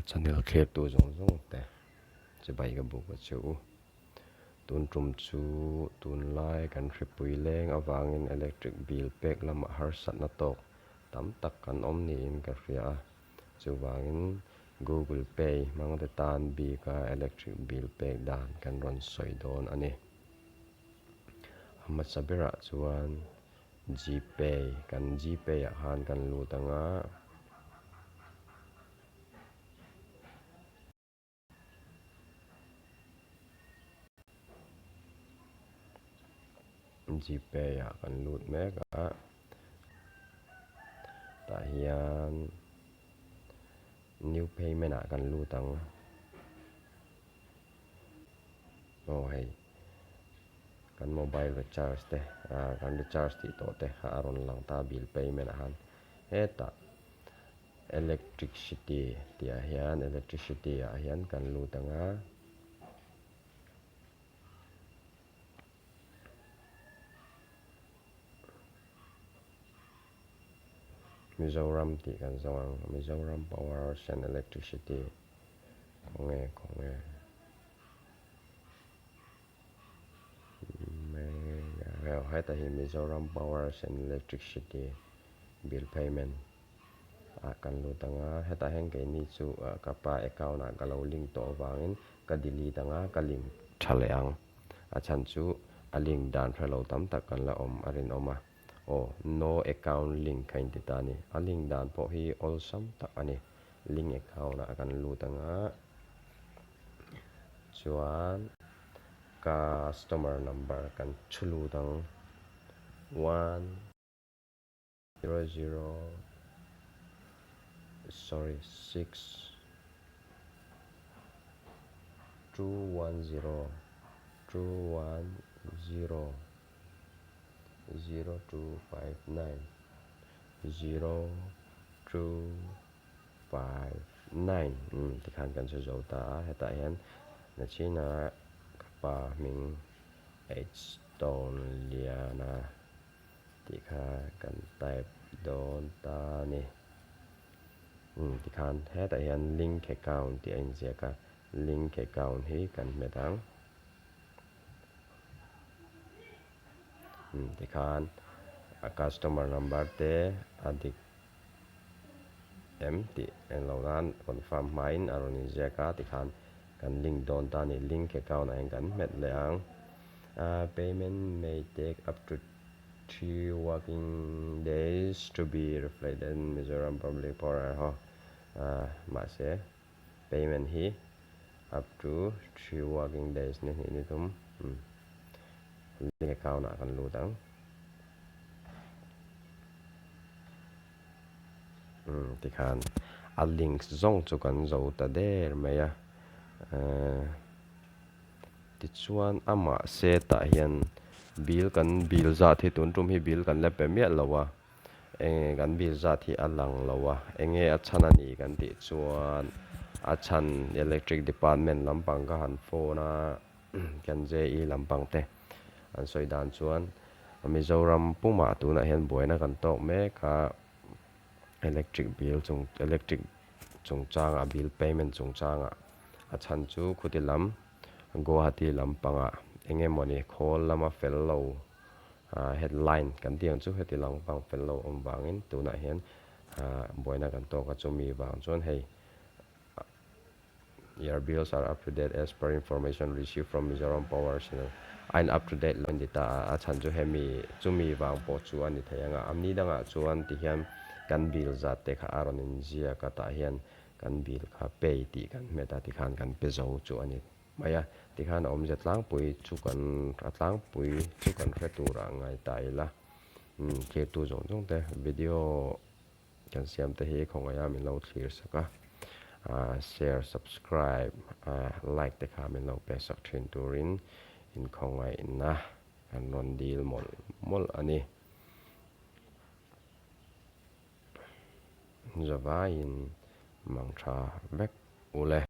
channel khe tu zong zong te che bai ga bu chu tun trum chu tun lai kan hripui leng awangin electric bill pek lama har sat na tok tam tak kan om ni in ka hria chuwangin Google Pay mangde tan bi ka electric bill pek dan kan ron soi don ani hama sabera chuan GPay kan GPay a han kan lu tanga GPay a kan lut mek a ta hian new payment a kan lu tang hei kan mobile recharge te kan recharge ti to te aron lang ta bill payment a han heta electricity a hian kan lu tanga Mizoram ti kan zawang Mizoram Power and Electricity konge hai ta hi Mizoram Power and Electricity bill payment a kan lu tanga heta heng ke ni chu kapa account a galo link to wangin ka delete tanga ka link thaleang a chan chu a link dan phelo tam tak kan la om arin oma no account link kain ti tani a link dan po hi awlsam tak ani link account a kan lu tanga chuan customer number kan chulu tang 0259 ti khan kan se zo ta heta hian na china kapa ming Estonia ti kha kan type don ta ni ti khan heta hian link account ti in zia ka link account hi kan metang ti khan a customer number te adik empty en lauran confirm main aron zia ka ti khan kan link don ta ni link account ang kan met leang payment may take up to 3 working days to be reflected in Mizoram Public Power ma se payment hi up to 3 working days ni tum link account a kan lu tang ti khan a link zong chu kan zo ta der maya ti chuan ama se ta hian bill za thi tun tum hi bill kan le pe me lawa kan bill za thi alang lawa enge a chan ani kan ti chuan a chan electric department lampang ka han phone a kan je i lampang te an soi dan chuan Mizoram puma tu na hian boina kan tok me ka electric chung changa bill payment chung changa a chan chu khutilam Guwahati lampanga enge moni khol lama fellow headline kan tiang chu heti lampang fellow wangin tuna hian boina kan to ka chumi wang chon hei your bills are up to date as per information received from Mizoram Power Channel I'm up to date lan dita a chan chu hemi chumi wang po chu ani thayanga amni danga chuan ti hian kan bill za te kha aron in zia ka ta hian kan bill kha pay ti kan meta ti khan kan pe zo chu ani maya ti khan om je tlang pui chu kan atlang pui chu kan hretura ngai tai la ke tu zong zong te video kan siam te hi khong aya min lo clear saka share subscribe like te kha min lo pe sak thin turin in khong ai na kan non deal mol ani Java in mangtha vek ule